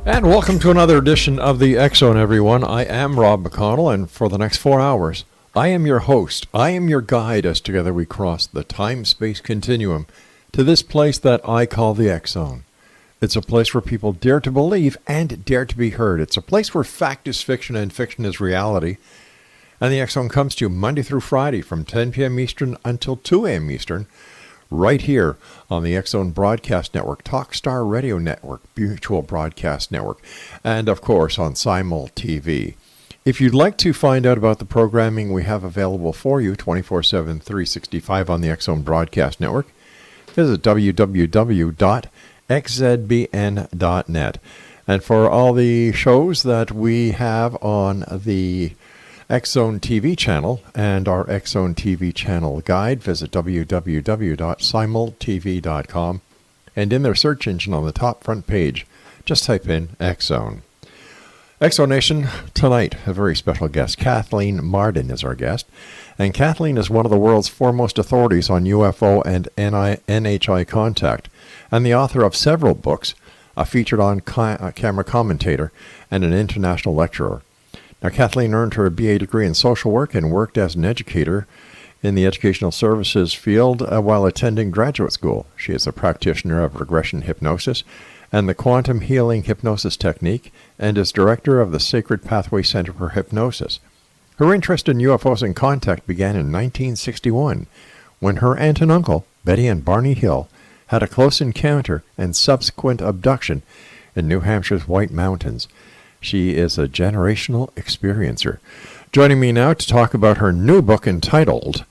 And welcome to another edition of the X Zone, everyone. I am Rob McConnell, and for the next 4 hours, I am your host. I am your guide as together we cross the time-space continuum to this place that I call the X Zone. It's a place where people dare to believe and dare to be heard. It's a place where fact is fiction and fiction is reality. And the X Zone comes to you Monday through Friday from 10 p.m. Eastern until 2 a.m. Eastern, right here on the X Zone Broadcast Network, Talkstar Radio Network, Mutual Broadcast Network, and of course on Simul TV. If you'd like to find out about the programming we have available for you 24/7, 365 on the X Zone Broadcast Network, visit www.xzbn.net. And for all the shows that we have on the X Zone TV channel and our X Zone TV channel guide, visit www.simultv.com, and in their search engine on the top front page, just type in X Zone. X Zone Nation, tonight, a very special guest. Kathleen Marden is our guest, and Kathleen is one of the world's foremost authorities on UFO and NHI contact, and the author of several books, a featured on-camera commentator, and an international lecturer. Now, Kathleen earned her BA degree in social work and worked as an educator in the educational services field while attending graduate school. She is a practitioner of regression hypnosis and the quantum healing hypnosis technique, and is director of the Sacred Pathway Center for Hypnosis. Her interest in UFOs and contact began in 1961, when her aunt and uncle, Betty and Barney Hill, had a close encounter and subsequent abduction in New Hampshire's White Mountains. She is a generational experiencer. Joining me now to talk about her new book entitled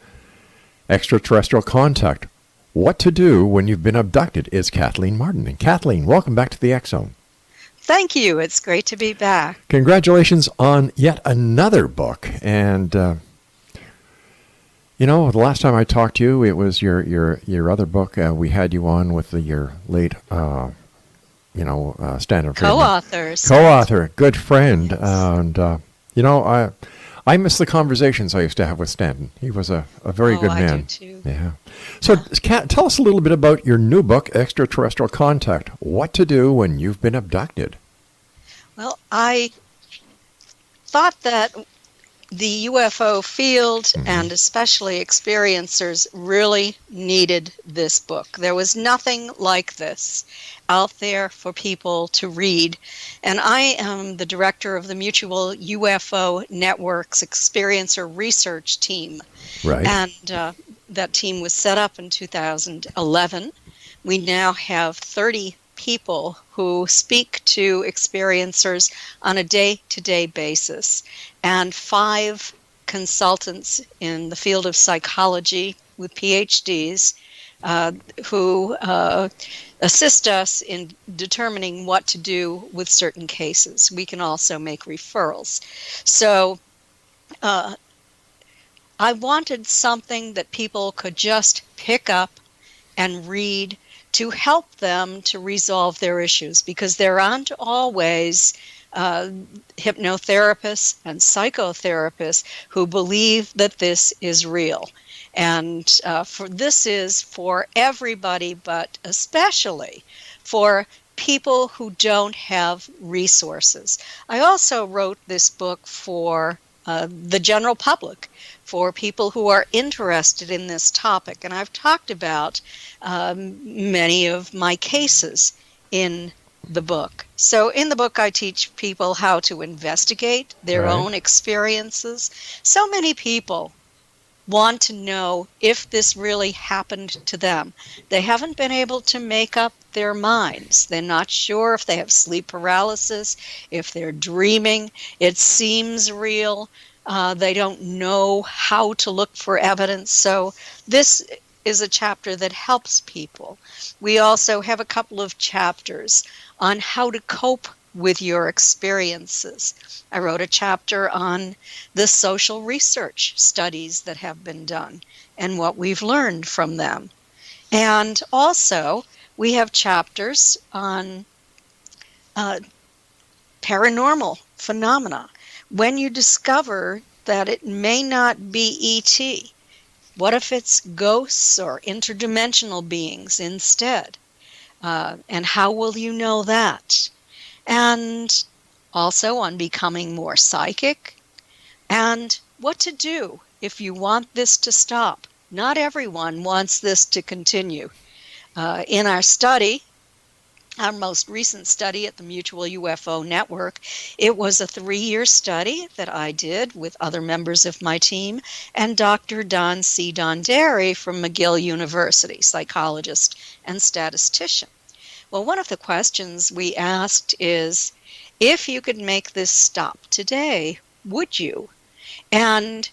Extraterrestrial Contact, What to Do When You've Been Abducted, is Kathleen Marden. And Kathleen, welcome back to the X Zone. Thank you. It's great to be back. Congratulations on yet another book. And, the last time I talked to you, it was your other book. We had you on with your late Stanton co-authors. Co-author, good friend. Yes. And, I miss the conversations I used to have with Stanton. He was a very good man. I do too. Yeah. So, tell us a little bit about your new book, Extraterrestrial Contact, What to Do When You've Been Abducted. Well, I thought that the UFO field and especially experiencers really needed this book. There was nothing like this out there for people to read. And I am the director of the Mutual UFO Network's Experiencer Research Team. Right. And that team was set up in 2011. We now have 30 people who speak to experiencers on a day-to-day basis, and 5 consultants in the field of psychology with PhDs who assist us in determining what to do with certain cases. We can also make referrals. So I wanted something that people could just pick up and read to help them to resolve their issues, because there aren't always hypnotherapists and psychotherapists who believe that this is real. And this is for everybody, but especially for people who don't have resources. I also wrote this book for the general public, for people who are interested in this topic. And I've talked about many of my cases in the book. So in the book, I teach people how to investigate their own experiences. So many people want to know if this really happened to them. They haven't been able to make up their minds. They're not sure if they have sleep paralysis, if they're dreaming. It seems real. They don't know how to look for evidence. So this is a chapter that helps people. We also have a couple of chapters on how to cope with your experiences. I wrote a chapter on the social research studies that have been done and what we've learned from them. And also, we have chapters on paranormal phenomena. When you discover that it may not be ET, what if it's ghosts or interdimensional beings instead? And how will you know that? and also on becoming more psychic, and what to do if you want this to stop. Not everyone wants this to continue. In our study, our most recent study at the Mutual UFO Network, it was a 3-year study that I did with other members of my team and Dr. Don C. Donderi from McGill University, psychologist and statistician. Well, one of the questions we asked is, if you could make this stop today, would you? And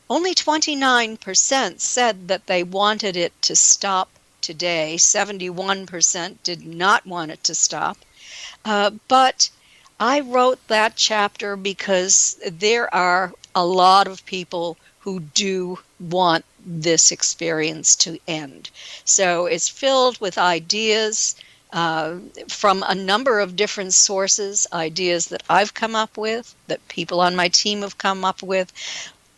only 29% said that they wanted it to stop today. 71% did not want it to stop. But I wrote that chapter because there are a lot of people who do want this experience to end. So it's filled with ideas from a number of different sources, ideas that I've come up with, that people on my team have come up with,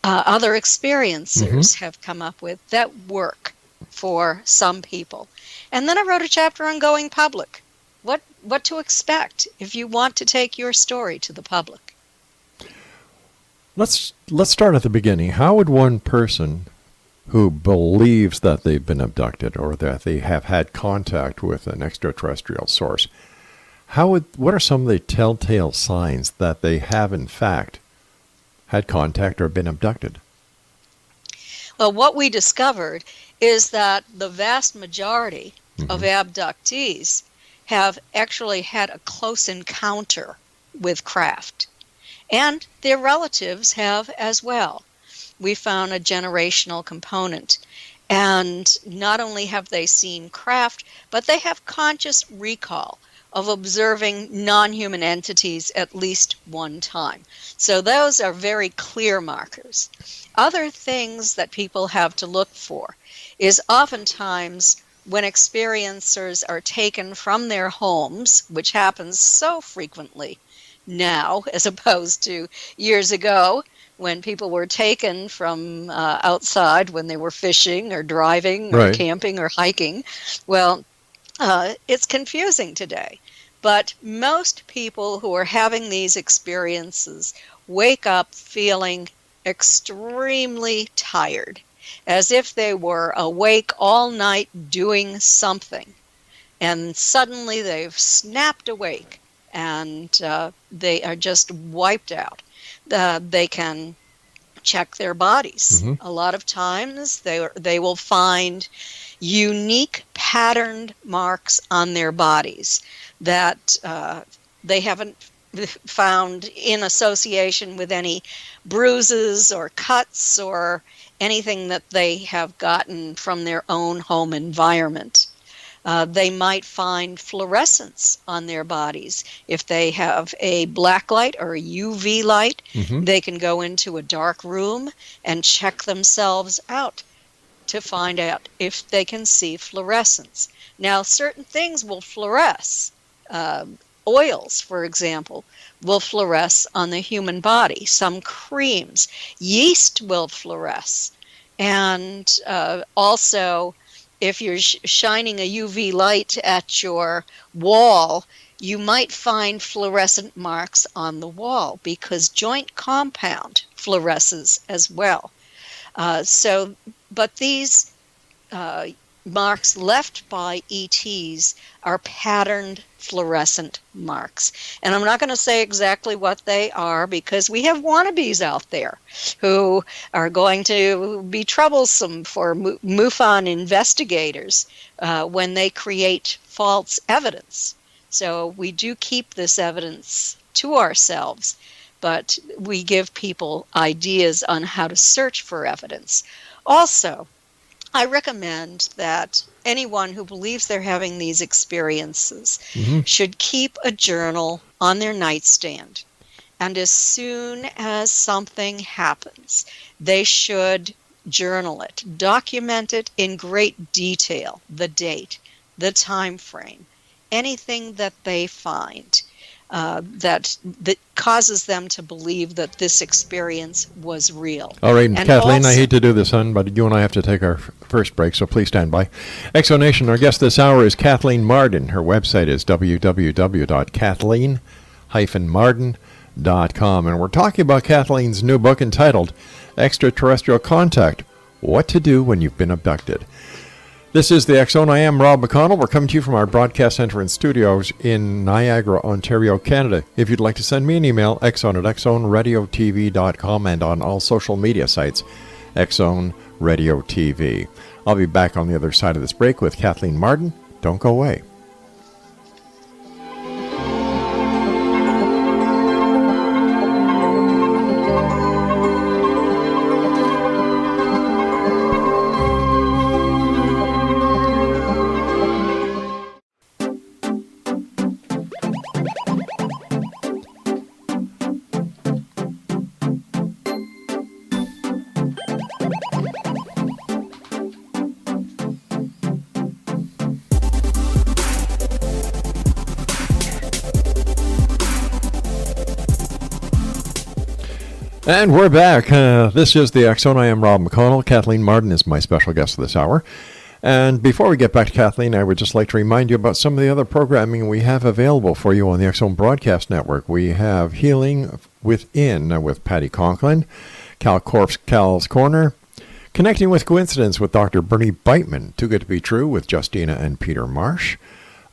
other experiencers have come up with, that work for some people. And then I wrote a chapter on going public. What to expect if you want to take your story to the public. Let's start at the beginning. How would one person who believes that they've been abducted or that they have had contact with an extraterrestrial source, what are some of the telltale signs that they have in fact had contact or been abducted? Well, what we discovered is that the vast majority of abductees have actually had a close encounter with craft, and their relatives have as well. We found a generational component, and not only have they seen craft, but they have conscious recall of observing non-human entities at least one time. So those are very clear markers. Other things that people have to look for is oftentimes when experiencers are taken from their homes, which happens so frequently now as opposed to years ago when people were taken from outside when they were fishing or driving or camping or hiking. Well, it's confusing today. But most people who are having these experiences wake up feeling extremely tired, as if they were awake all night doing something. And suddenly they've snapped awake and they are just wiped out. They can check their bodies. A lot of times they will find unique patterned marks on their bodies that they haven't found in association with any bruises or cuts or anything that they have gotten from their own home environment. They might find fluorescence on their bodies. If they have a black light or a UV light, they can go into a dark room and check themselves out to find out if they can see fluorescence. Now, certain things will fluoresce. Oils, for example, will fluoresce on the human body. Some creams. Yeast will fluoresce. And also, if you're shining a UV light at your wall, you might find fluorescent marks on the wall because joint compound fluoresces as well. But these marks left by ETs are patterned fluorescent marks. And I'm not going to say exactly what they are because we have wannabes out there who are going to be troublesome for MUFON investigators when they create false evidence. So we do keep this evidence to ourselves, but we give people ideas on how to search for evidence. Also, I recommend that anyone who believes they're having these experiences should keep a journal on their nightstand. And as soon as something happens, they should journal it, document it in great detail, the date, the time frame, anything that they find. that causes them to believe that this experience was real. All right, And Kathleen, I also, hate to do this, hon, but you and I have to take our first break, so please stand by. Exonation, our guest this hour is Kathleen Marden. Her website is www.kathleen-marden.com, and we're talking about Kathleen's new book entitled Extraterrestrial Contact, What to Do When You've Been Abducted. This is the X Zone. I am Rob McConnell. We're coming to you from our broadcast center and studios in Niagara, Ontario, Canada. If you'd like to send me an email, xzone@xzoneradiotv.com, and on all social media sites, Xzone Radio TV. I'll be back on the other side of this break with Kathleen Marden. Don't go away. And we're back. This is the X Zone. I am Rob McConnell. Kathleen Marden is my special guest this hour. And before we get back to Kathleen, I would just like to remind you about some of the other programming we have available for you on the X Zone Broadcast Network. We have Healing Within with Patty Conklin, Cal Corp's Cal's Corner, Connecting with Coincidence with Dr. Bernie Beitman, Too Good to Be True with Justina and Peter Marsh.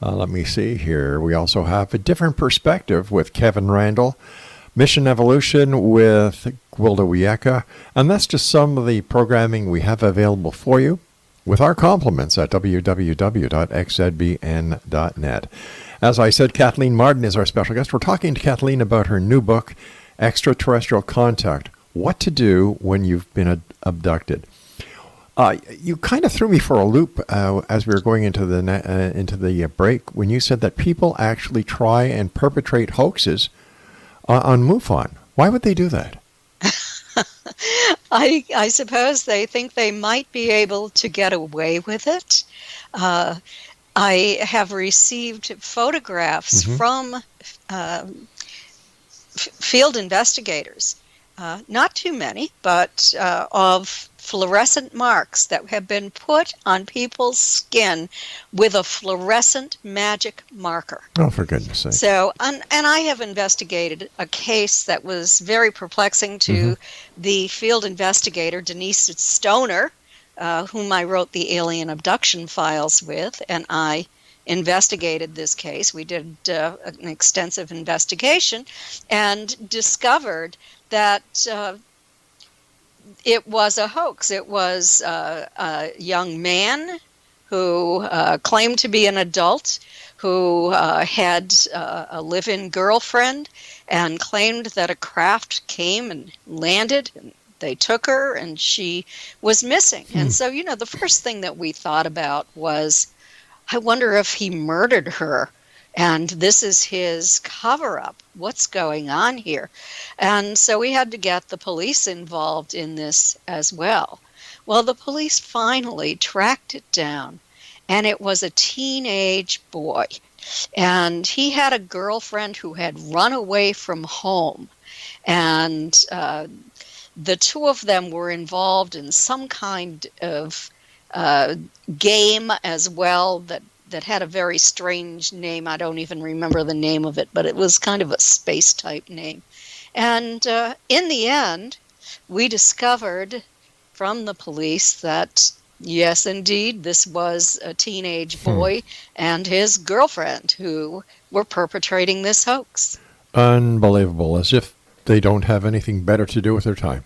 Let me see here. We also have A Different Perspective with Kevin Randall, Mission Evolution with Gwilda Wiyaka, and that's just some of the programming we have available for you with our compliments at www.xzbn.net. As I said, Kathleen Marden is our special guest. We're talking to Kathleen about her new book, Extraterrestrial Contact, What to Do When You've Been Abducted. You kind of threw me for a loop as we were going into the break when you said that people actually try and perpetrate hoaxes on MUFON. Why would they do that? I suppose they think they might be able to get away with it. I have received photographs from field investigators, not too many, but of fluorescent marks that have been put on people's skin with a fluorescent magic marker. Oh, for goodness sake. So, and I have investigated a case that was very perplexing to the field investigator, Denise Stoner, whom I wrote the alien abduction files with, and I investigated this case. We did an extensive investigation and discovered that it was a hoax. It was a young man who claimed to be an adult, who had a live-in girlfriend, and claimed that a craft came and landed, and they took her, and she was missing. And so, the first thing that we thought about was, I wonder if he murdered her, and this is his cover-up. What's going on here? And so we had to get the police involved in this as well. Well, the police finally tracked it down, and it was a teenage boy. And he had a girlfriend who had run away from home. And the two of them were involved in some kind of game as well that had a very strange name. I don't even remember the name of it, but it was kind of a space-type name. And in the end, we discovered from the police that, yes, indeed, this was a teenage boy and his girlfriend who were perpetrating this hoax. Unbelievable, as if they don't have anything better to do with their time.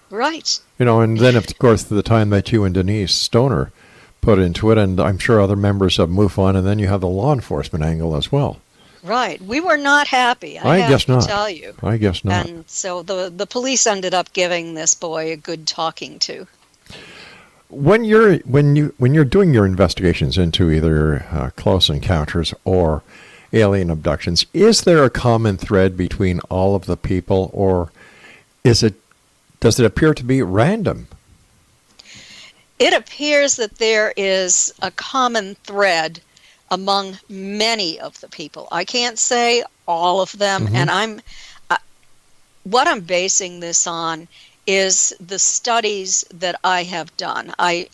Right. And then, of course, the time that you and Denise Stoner put into it, and I'm sure other members of MUFON, and then you have the law enforcement angle as well. Right. We were not happy, I have guess to not. tell you. I guess not. And so the police ended up giving this boy a good talking to. When you're doing your investigations into either close encounters or alien abductions, is there a common thread between all of the people, or does it appear to be random? It appears that there is a common thread among many of the people. I can't say all of them, and what I'm basing this on is the studies that I have done. I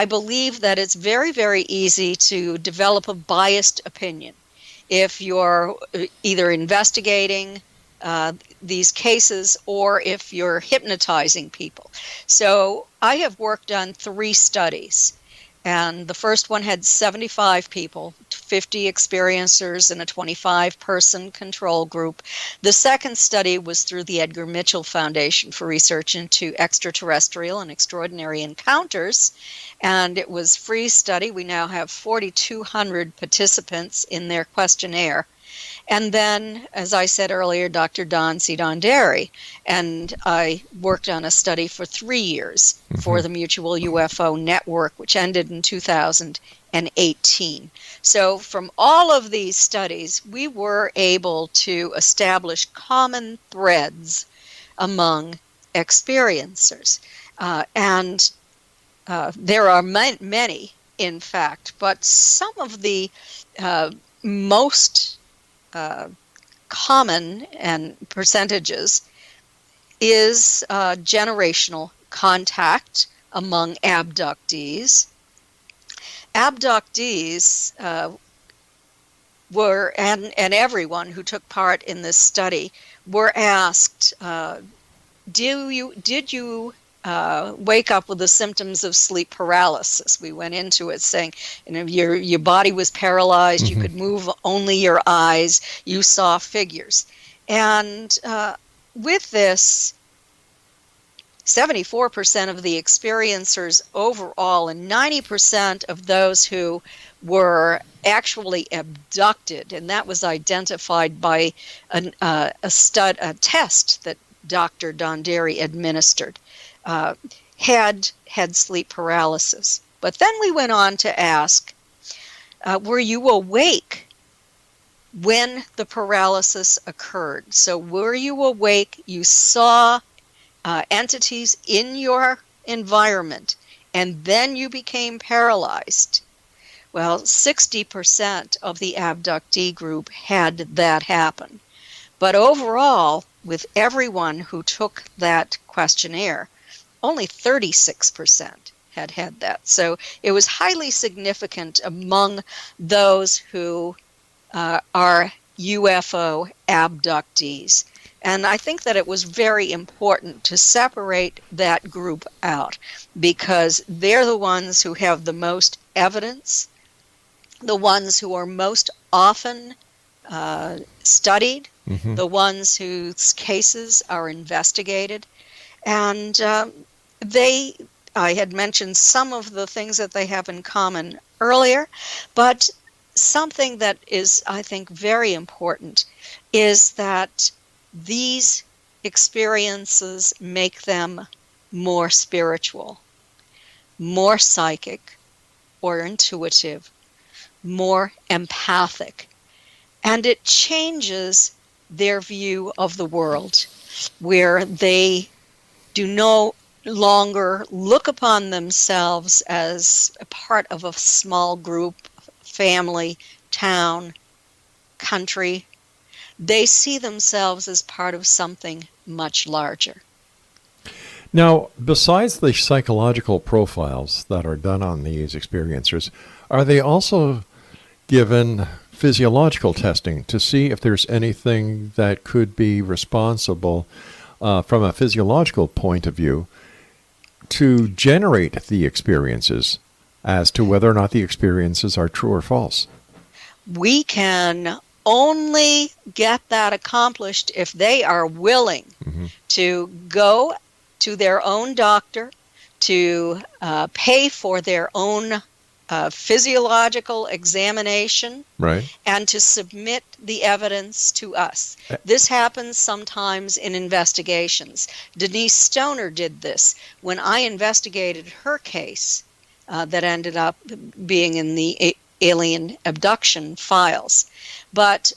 believe that it's very, very easy to develop a biased opinion if you're either investigating these cases or if you're hypnotizing people. So I have worked on 3 studies. And the first one had 75 people, 50 experiencers, and a 25-person control group. The second study was through the Edgar Mitchell Foundation for Research into Extraterrestrial and Extraordinary Encounters, and it was a free study. We now have 4,200 participants in their questionnaire. And then, as I said earlier, Dr. Don C. Donderi, and I worked on a study for 3 years for the Mutual UFO Network, which ended in 2018. So from all of these studies, we were able to establish common threads among experiencers. And there are many, in fact, but some of the most common and percentages is generational contact among abductees. Abductees were, and everyone who took part in this study were asked, did you wake up with the symptoms of sleep paralysis? We went into it saying, your body was paralyzed, you could move only your eyes, you saw figures. And with this, 74% of the experiencers overall and 90% of those who were actually abducted, and that was identified by a test that Dr. Donderi administered, had sleep paralysis. But then we went on to ask, were you awake when the paralysis occurred? So were you awake, you saw entities in your environment, and then you became paralyzed? Well, 60% of the abductee group had that happen. But overall, with everyone who took that questionnaire, only 36% had that. So it was highly significant among those who are UFO abductees. And I think that it was very important to separate that group out because they're the ones who have the most evidence, the ones who are most often studied, the ones whose cases are investigated. And I had mentioned some of the things that they have in common earlier, but something that is, I think, very important is that these experiences make them more spiritual, more psychic or intuitive, more empathic, and it changes their view of the world, where they do no longer look upon themselves as a part of a small group, family, town, country. They see themselves as part of something much larger. Now, besides the psychological profiles that are done on these experiencers, are they also given physiological testing to see if there's anything that could be responsible from a physiological point of view to generate the experiences as to whether or not the experiences are true or false? We can only get that accomplished if they are willing to go to their own doctor, to pay for their own physiological examination, right, and to submit the evidence to us. This happens sometimes in investigations. Denise Stoner did this when I investigated her case that ended up being in the alien abduction files. But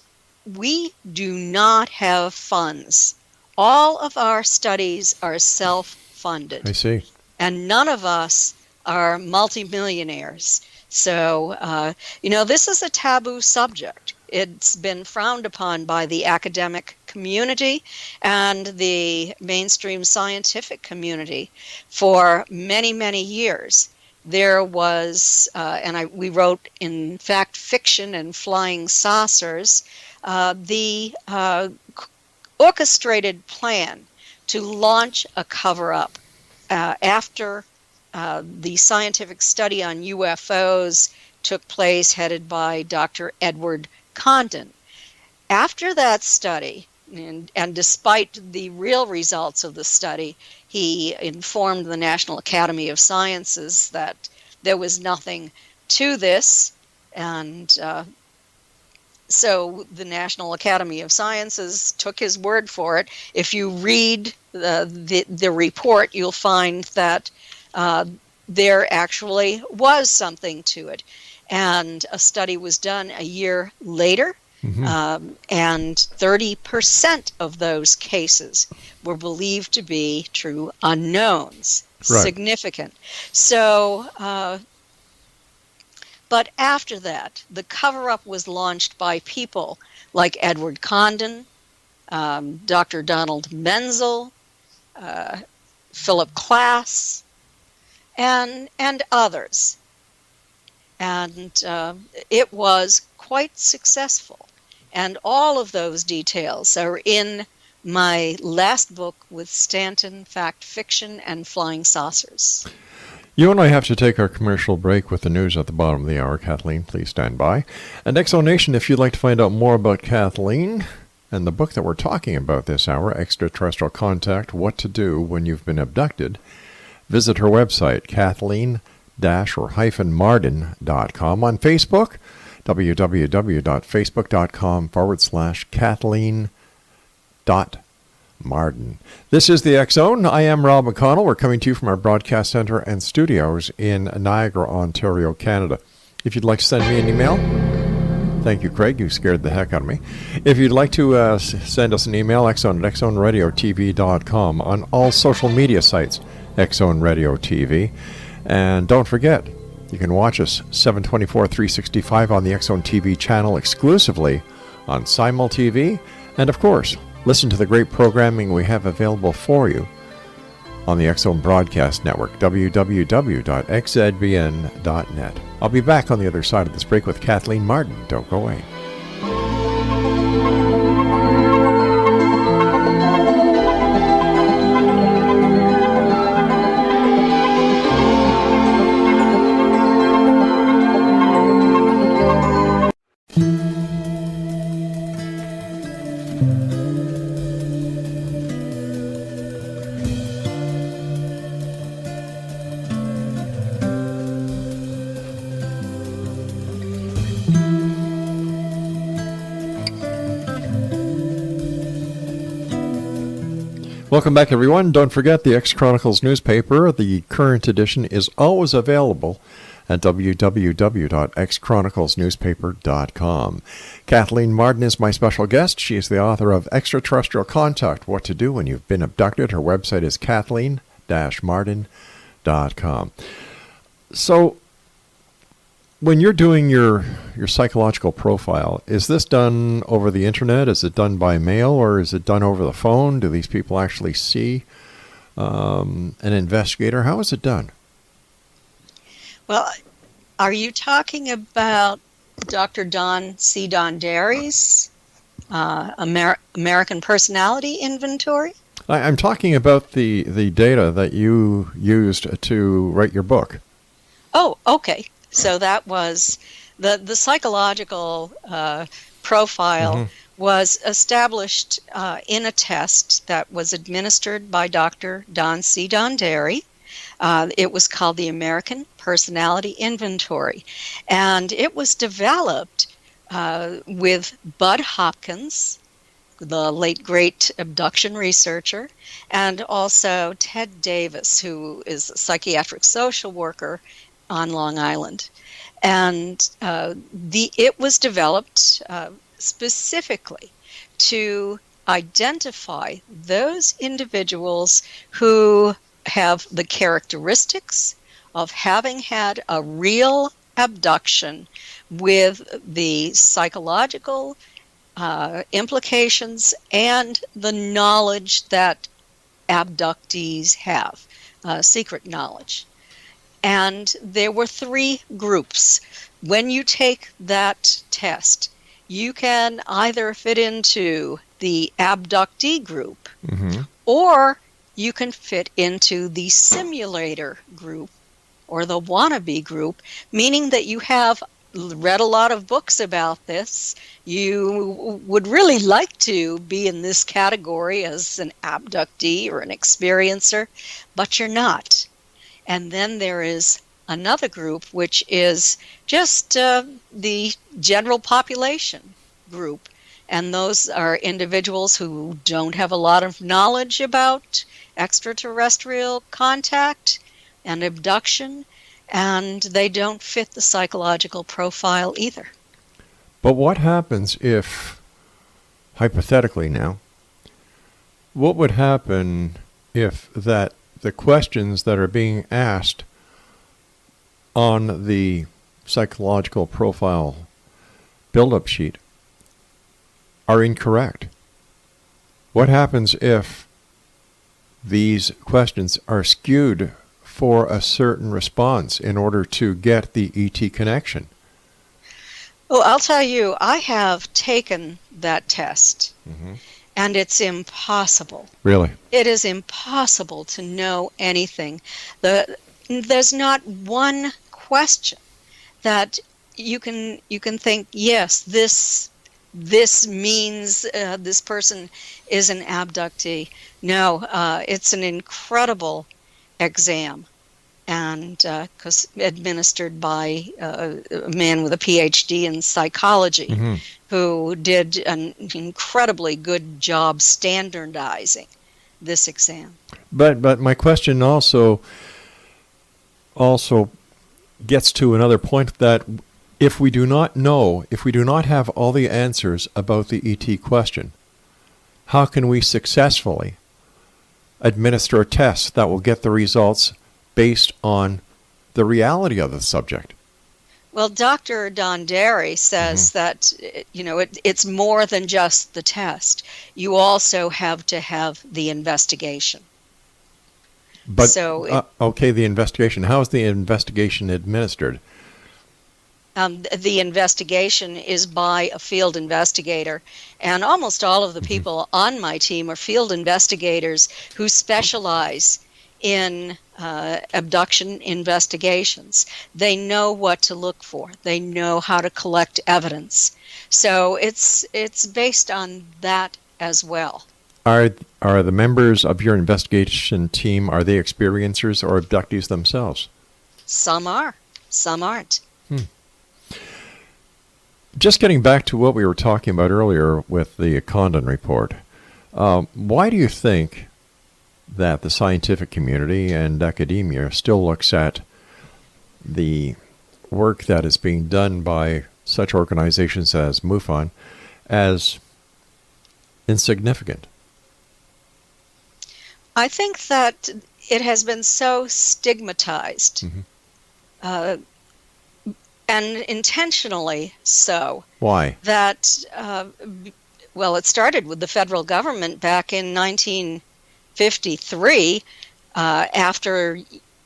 we do not have funds. All of our studies are self-funded. I see. And none of us are multimillionaires. So, this is a taboo subject. It's been frowned upon by the academic community and the mainstream scientific community for many, many years. There was, we wrote in Fact Fiction and Flying Saucers, the orchestrated plan to launch a cover-up after the scientific study on UFOs took place, headed by Dr. Edward Condon. After that study, and despite the real results of the study, he informed the National Academy of Sciences that there was nothing to this, and so the National Academy of Sciences took his word for it. If you read the report, you'll find that there actually was something to it. And a study was done a year later, and 30% of those cases were believed to be true unknowns. Right. Significant. So, but after that, the cover-up was launched by people like Edward Condon, Dr. Donald Menzel, Philip Klass, and others. And it was quite successful. And all of those details are in my last book with Stanton, Fact Fiction and Flying Saucers. You and I have to take our commercial break with the news at the bottom of the hour. Kathleen, please stand by. And Exonation, if you'd like to find out more about Kathleen and the book that we're talking about this hour, Extraterrestrial Contact, What to Do When You've Been Abducted, visit her website, Kathleen-Marden.com. On Facebook, www.facebook.com/Kathleen.Marden. This is the X Zone. I am Rob McConnell. We're coming to you from our broadcast center and studios in Niagara, Ontario, Canada. If you'd like to send me an email, thank you, Craig. You scared the heck out of me. If you'd like to send us an email, xzone@xzoneradiotv.com. On all social media sites, X Zone Radio TV. And don't forget, you can watch us 7/24, 365 on the X Zone TV channel exclusively on Simul TV. And of course, listen to the great programming we have available for you on the X Zone Broadcast Network, www.xzbn.net. I'll be back on the other side of this break with Kathleen Marden. Don't go away. Welcome back, everyone. Don't forget the X Chronicles newspaper. The current edition is always available at www.xchroniclesnewspaper.com. Kathleen Marden is my special guest. She is the author of Extraterrestrial Contact, What to Do When You've Been Abducted. Her website is Kathleen-Marden.com. So, when you're doing your psychological profile, is this done over the internet? Is it done by mail, or is it done over the phone? Do these people actually see an investigator? How is it done? Well, are you talking about Dr. Don C. Dondarri's American Personality Inventory? I'm talking about the data that you used to write your book. Oh, okay. So that was the psychological profile was established in a test that was administered by Dr. Don C. Dondarri. It was called the American Personality Inventory, and it was developed with Bud Hopkins, the late great abduction researcher, and also Ted Davis, who is a psychiatric social worker on Long Island. And it was developed specifically to identify those individuals who have the characteristics of having had a real abduction with the psychological implications and the knowledge that abductees have, secret knowledge. And there were 3 groups. When you take that test, you can either fit into the abductee group, or you can fit into the simulator group or the wannabe group, meaning that you have read a lot of books about this. You would really like to be in this category as an abductee or an experiencer, but you're not. And then there is another group, which is just the general population group. And those are individuals who don't have a lot of knowledge about extraterrestrial contact and abduction, and they don't fit the psychological profile either. But what happens if, hypothetically now, what would happen if that the questions that are being asked on the psychological profile build-up sheet are incorrect? What happens if these questions are skewed for a certain response in order to get the ET connection? Well, I'll tell you, I have taken that test, and it's impossible. Really? It is impossible to know anything. There's not one question that you can think, yes, this means this person is an abductee. No, it's an incredible exam, and because administered by a man with a PhD in psychology, who did an incredibly good job standardizing this exam. But my question also gets to another point, that if we do not know, if we do not have all the answers about the ET question, how can we successfully administer a test that will get the results based on the reality of the subject? Well, Dr. Don Derry says that it's more than just the test. You also have to have the investigation. But So the investigation. How is the investigation administered? the investigation is by a field investigator, and almost all of the people on my team are field investigators who specialize in abduction investigations. They know what to look for. They know how to collect evidence. So it's based on that as well. Are the members of your investigation team, are they experiencers or abductees themselves? Some are, some aren't. Just getting back to what we were talking about earlier with the Condon report, why do you think that the scientific community and academia still looks at the work that is being done by such organizations as MUFON as insignificant? I think that it has been so stigmatized, and intentionally so. Why? That, well, it started with the federal government back in 1953, after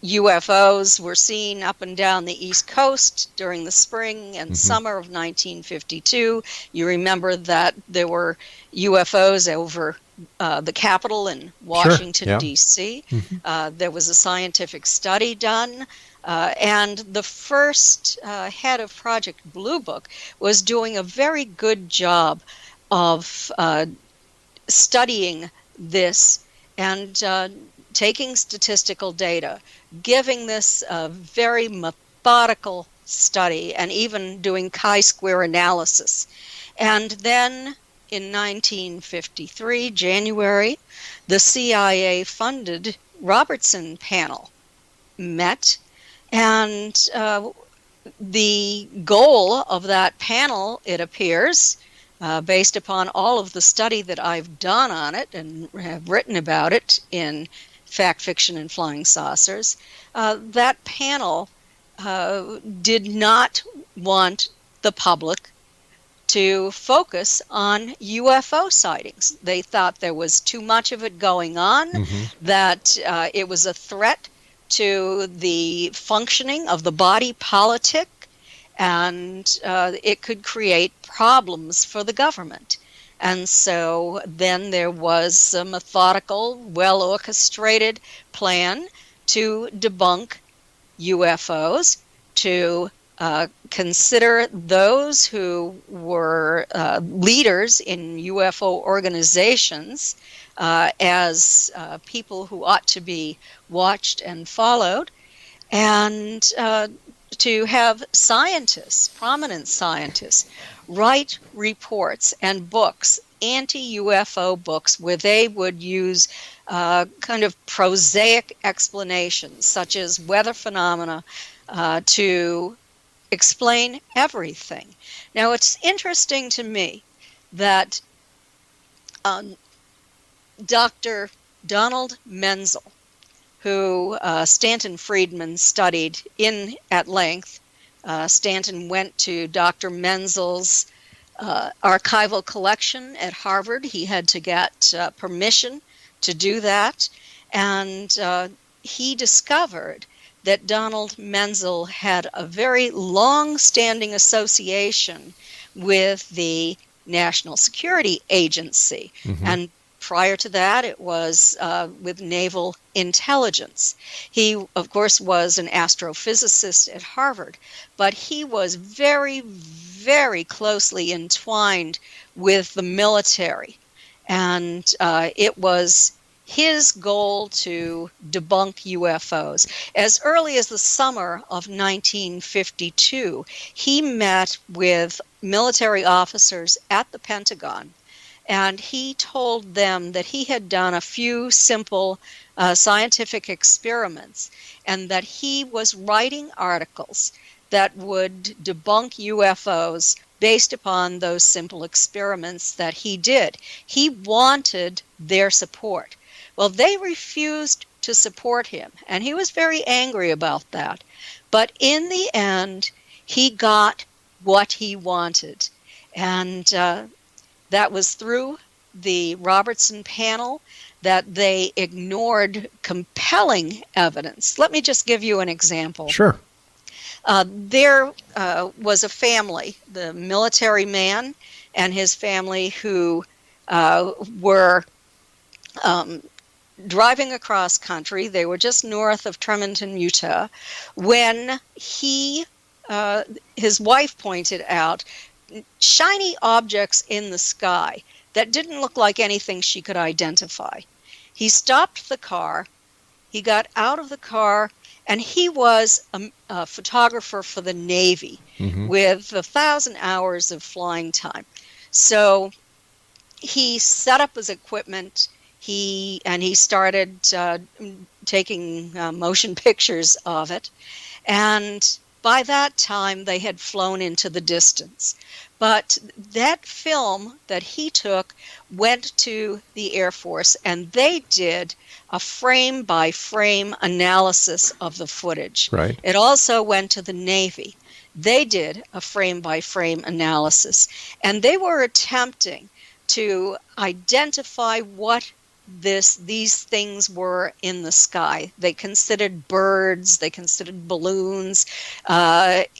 UFOs were seen up and down the East Coast during the spring and summer of 1952. You remember that there were UFOs over the Capitol in Washington, D.C. There was a scientific study done, and the first head of Project Blue Book was doing a very good job of studying this and taking statistical data, giving this a very methodical study, and even doing chi-square analysis. And then in 1953, January, the CIA-funded Robertson panel met, and the goal of that panel, it appears, based upon all of the study that I've done on it and have written about it in Fact, Fiction, and Flying Saucers, that panel did not want the public to focus on UFO sightings. They thought there was too much of it going on, that it was a threat to the functioning of the body politic, and it could create problems for the government. And so then there was a methodical, well-orchestrated plan to debunk UFOs, to consider those who were leaders in UFO organizations as people who ought to be watched and followed, and to have scientists, prominent scientists, write reports and books, anti-UFO books, where they would use kind of prosaic explanations, such as weather phenomena, to explain everything. Now, it's interesting to me that Dr. Donald Menzel, who Stanton Friedman studied in at length. Stanton went to Dr. Menzel's archival collection at Harvard. He had to get permission to do that. And he discovered that Donald Menzel had a very long-standing association with the National Security Agency. And prior to that, it was with naval intelligence. He, of course, was an astrophysicist at Harvard, but he was very, very closely entwined with the military. And it was his goal to debunk UFOs. As early as the summer of 1952, he met with military officers at the Pentagon, and he told them that he had done a few simple scientific experiments, and that he was writing articles that would debunk UFOs based upon those simple experiments that he did. He wanted their support. Well, they refused to support him, and he was very angry about that. But in the end, he got what he wanted, and that was through the Robertson panel, that they ignored compelling evidence. Let me just give you an example. Sure. There was a family, the military man and his family, who were driving across country. They were just north of Tremonton, Utah, when his wife pointed out shiny objects in the sky that didn't look like anything she could identify. He stopped the car, he got out of the car, and he was a photographer for the Navy with 1,000 hours of flying time. So he set up his equipment, he started taking motion pictures of it, and by that time they had flown into the distance. But that film that he took went to the Air Force, and they did a frame-by-frame analysis of the footage. Right. It also went to the Navy. They did a frame-by-frame analysis, and they were attempting to identify what these things were in the sky. They considered birds, they considered balloons,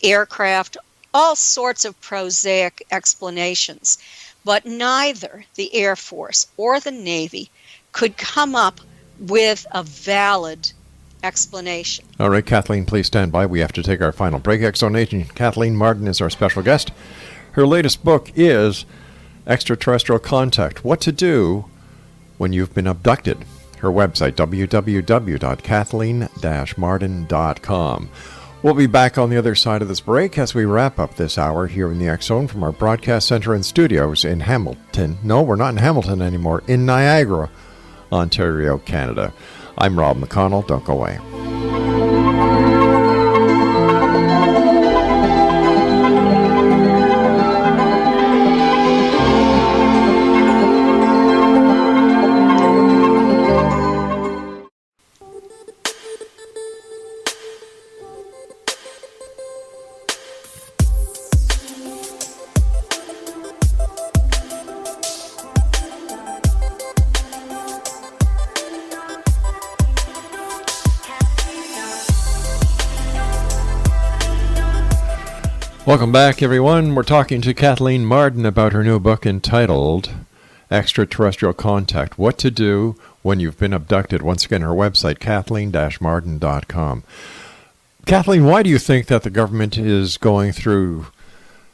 aircraft, all sorts of prosaic explanations. But neither the Air Force or the Navy could come up with a valid explanation. All right, Kathleen, please stand by. We have to take our final break. XZTV Kathleen Marden is our special guest. Her latest book is Extraterrestrial Contact: What to Do When You've Been Abducted. Her website, www.kathleen-marden.com. We'll be back on the other side of this break as we wrap up this hour here in the X Zone from our broadcast center and studios in Hamilton. No, we're not in Hamilton anymore. In Niagara, Ontario, Canada. I'm Rob McConnell. Don't go away. Welcome back, everyone. We're talking to Kathleen Marden about her new book entitled Extraterrestrial Contact, What to Do When You've Been Abducted. Once again, her website, kathleen-marden.com. Kathleen, why do you think that the government is going through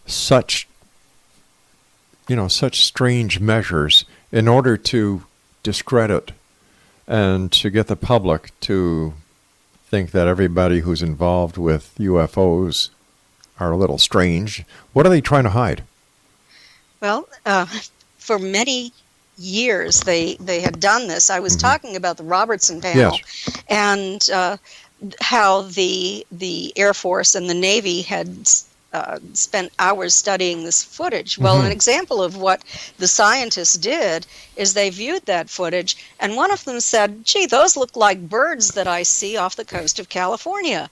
such strange measures in order to discredit and to get the public to think that everybody who's involved with UFOs are a little strange? What are they trying to hide? Well, for many years they had done this. I was talking about the Robertson panel, Yes. and how the Air Force and the Navy had spent hours studying this footage. Well, an example of what the scientists did is they viewed that footage, and one of them said, gee, those look like birds that I see off the coast of California.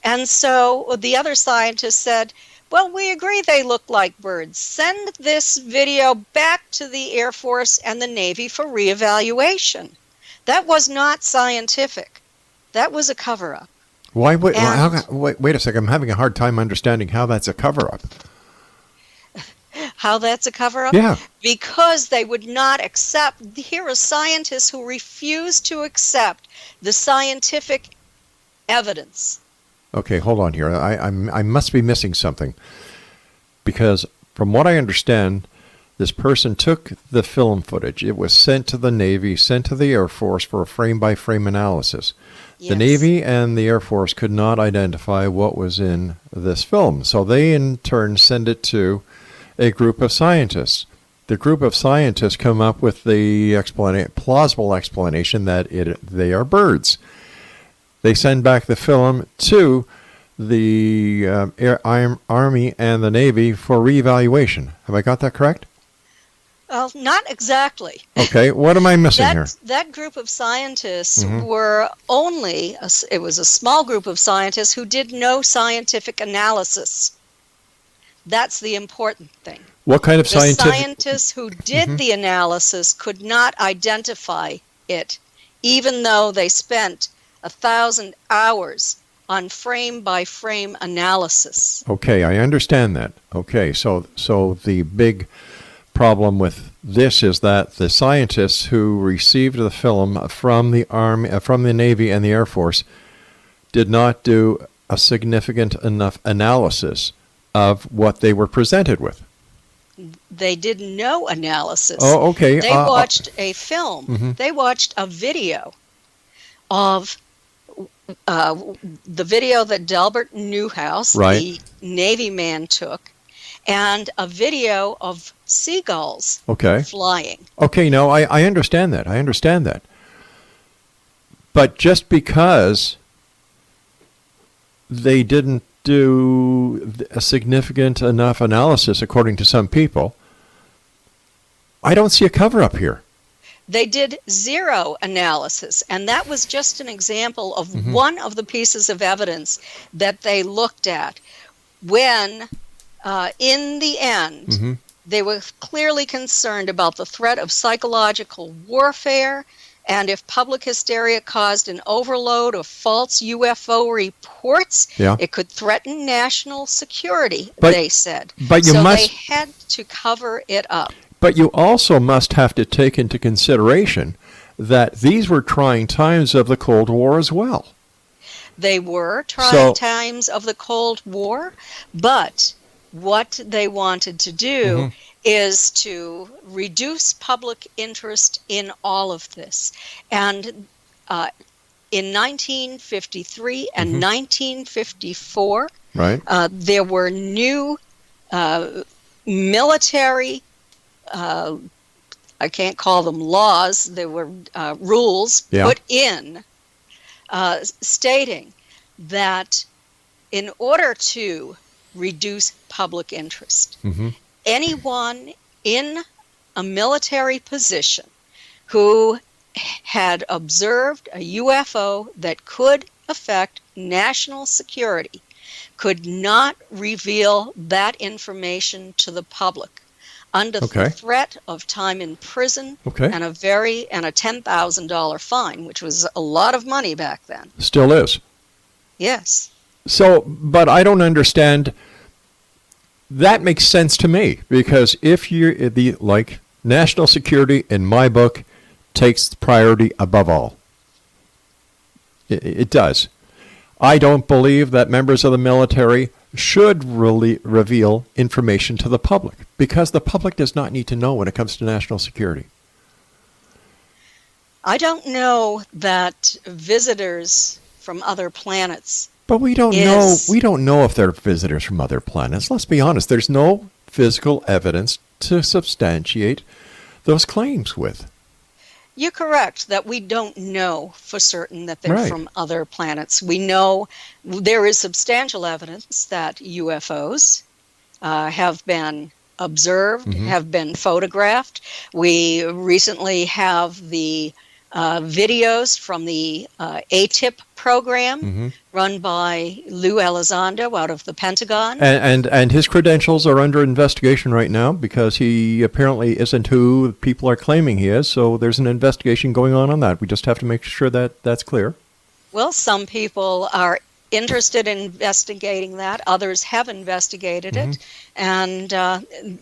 And so the other scientist said, well, we agree they look like birds. Send this video back to the Air Force and the Navy for reevaluation. That was not scientific. That was a cover-up. Wait a second. I'm having a hard time understanding how that's a cover-up. How that's a cover-up? Yeah. Because they would not accept. Here are scientists who refuse to accept the scientific evidence. Okay, hold on here. I must be missing something. Because from what I understand, this person took the film footage. It was sent to the Navy, sent to the Air Force for a frame-by-frame analysis. Yes. The Navy and the Air Force could not identify what was in this film. So they, in turn, send it to a group of scientists. The group of scientists come up with the plausible explanation that they are birds. They send back the film to the Army and the Navy for reevaluation. Have I got that correct? Well, not exactly. Okay, what am I missing here? That group of scientists were it was a small group of scientists who did no scientific analysis. That's the important thing. What kind of The scientists who did the analysis could not identify it, even though they spent 1,000 hours on frame-by-frame analysis. Okay, I understand that. Okay, so the big problem with this is that the scientists who received the film from the Army, from the Navy and the Air Force did not do a significant enough analysis of what they were presented with. They did no analysis. Oh, okay. They watched a film. They watched a video of the video that Delbert Newhouse, the Navy man, took, and a video of seagulls flying. Okay, no, I understand that. I understand that. But just because they didn't do a significant enough analysis, according to some people, I don't see a cover-up here. They did zero analysis, and that was just an example of one of the pieces of evidence that they looked at when, in the end, they were clearly concerned about the threat of psychological warfare, and if public hysteria caused an overload of false UFO reports, it could threaten national security, they said. They had to cover it up. But you also must have to take into consideration that these were trying times of the Cold War as well. They were trying times of the Cold War, but what they wanted to do is to reduce public interest in all of this. And in 1953 and 1954, there were new military, I can't call them laws, there were rules put in stating that in order to reduce public interest, anyone in a military position who had observed a UFO that could affect national security could not reveal that information to the public under the threat of time in prison and a $10,000 fine, which was a lot of money back then. Still is. Yes. So, but I don't understand. that makes sense to me, because if you're like national security, in my book, takes priority above all. It does. I don't believe that members of the military should really reveal information to the public, because the public does not need to know when it comes to national security. I don't know that visitors from other planets. But we don't know. We don't know if they're visitors from other planets. Let's be honest. There's no physical evidence to substantiate those claims with. You're correct that we don't know for certain that they're Right. from other planets. We know there is substantial evidence that UFOs have been observed, have been photographed. We recently have the videos from the ATIP program run by Lou Elizondo out of the Pentagon. And his credentials are under investigation right now, because he apparently isn't who people are claiming he is. So there's an investigation going on that. We just have to make sure that that's clear. Well, some people are interested in investigating that. Others have investigated it, and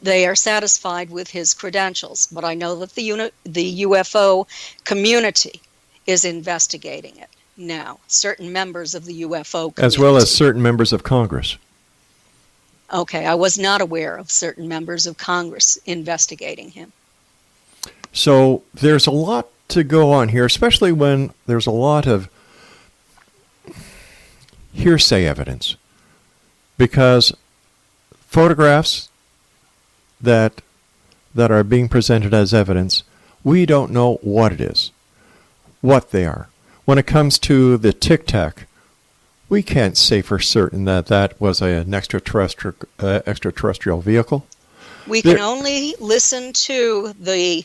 they are satisfied with his credentials. But I know that the UFO community is investigating it now. Certain members of the UFO community. As well as certain members of Congress. Okay, I was not aware of certain members of Congress investigating him. So there's a lot to go on here, especially when there's a lot of hearsay evidence, because photographs that are being presented as evidence, we don't know what it is, what they are. When it comes to the Tic Tac, we can't say for certain that that was an extraterrestrial vehicle. We can only listen to the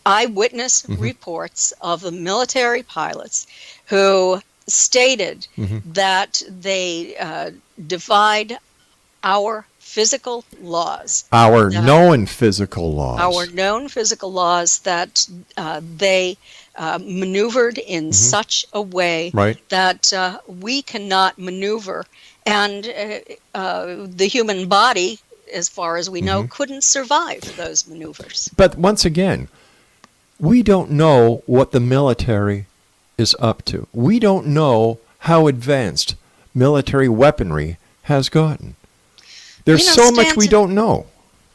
eyewitness reports of the military pilots who stated that they defied our physical laws. Our known physical laws. Our known physical laws, that they maneuvered in such a way that we cannot maneuver. And the human body, as far as we know, couldn't survive those maneuvers. But once again, we don't know what the military is up to. We don't know how advanced military weaponry has gotten. There's so much we don't know.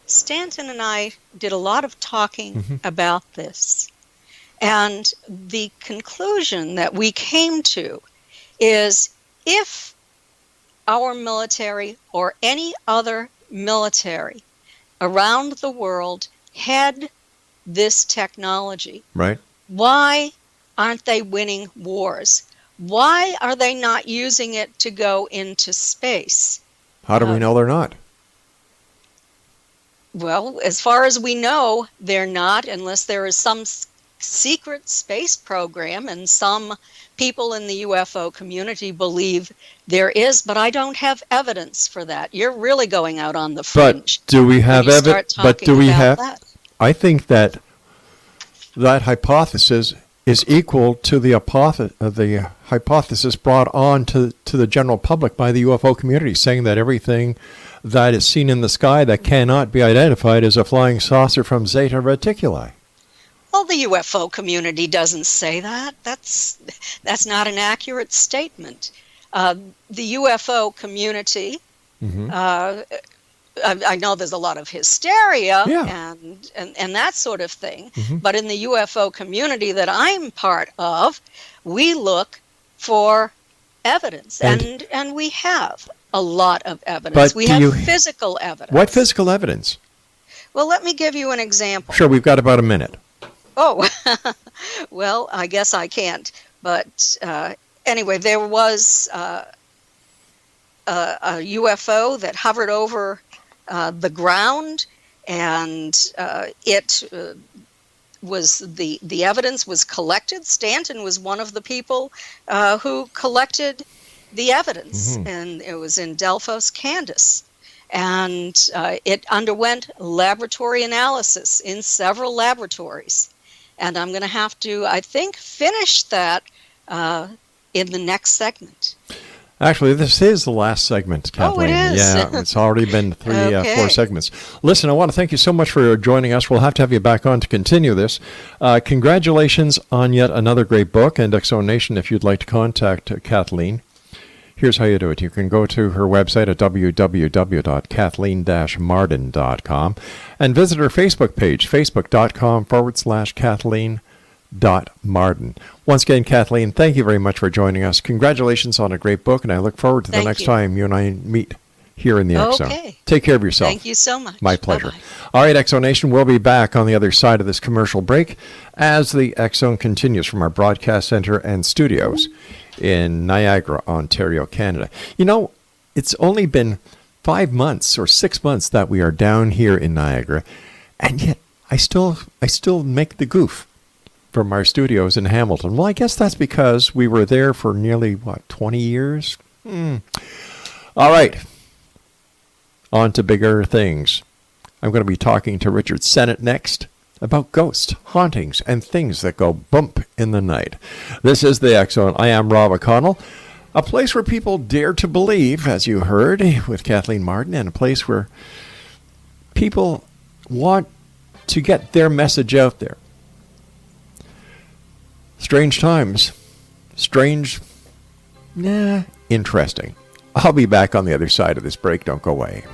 Stanton and I did a lot of talking about this. And the conclusion that we came to is, if our military or any other military around the world had this technology, why aren't they winning wars? Why are they not using it to go into space? How do we know they're not? Well, as far as we know, they're not, unless there is some secret space program, and some people in the UFO community believe there is, but I don't have evidence for that. You're really going out on the fringe. But do we have evidence? But do we have? I think that hypothesis is equal to the hypothesis brought on to the general public by the UFO community, saying that everything that is seen in the sky that cannot be identified is a flying saucer from Zeta Reticuli. Well, the UFO community doesn't say that. That's not an accurate statement. The UFO community, I know there's a lot of hysteria and that sort of thing, but in the UFO community that I'm part of, we look for evidence, and we have a lot of evidence. We have physical evidence. What physical evidence? Well, let me give you an example. Sure, we've got about a minute. Oh, well, I guess I can't. But anyway, there was a UFO that hovered over the ground, and it was the evidence was collected. Stanton was one of the people who collected the evidence, and it was in Delphos, Kansas. And it underwent laboratory analysis in several laboratories. And I'm going to have to, I think, finish that in the next segment. Actually, this is the last segment, Kathleen. Oh, it is. Yeah, it's already been 4 Okay. segments. Listen, I want to thank you so much for joining us. We'll have to have you back on to continue this. Congratulations on yet another great book. And Exo Nation, if you'd like to contact Kathleen, here's how you do it. You can go to her website at www.kathleen-marden.com and visit her Facebook page, facebook.com/Kathleen Marden. Once again, Kathleen, thank you very much for joining us. Congratulations on a great book, and I look forward to the next time you and I meet here in the Exo. Okay. Take care of yourself. Thank you so much. My pleasure. Bye-bye. All right, Exo Nation, we'll be back on the other side of this commercial break as the Exo continues from our broadcast center and studios in Niagara, Ontario, Canada. You know, it's only been 5 months or 6 months that we are down here in Niagara, and yet I still make the goof from our studios in Hamilton. Well, I guess that's because we were there for nearly, 20 years? All right. On to bigger things. I'm going to be talking to Richard Sennett next about ghosts, hauntings, and things that go bump in the night. This is the Exo. I am Rob McConnell, a place where people dare to believe, as you heard with Kathleen Marden, and a place where people want to get their message out there. Strange times. Strange, interesting. I'll be back on the other side of this break. Don't go away.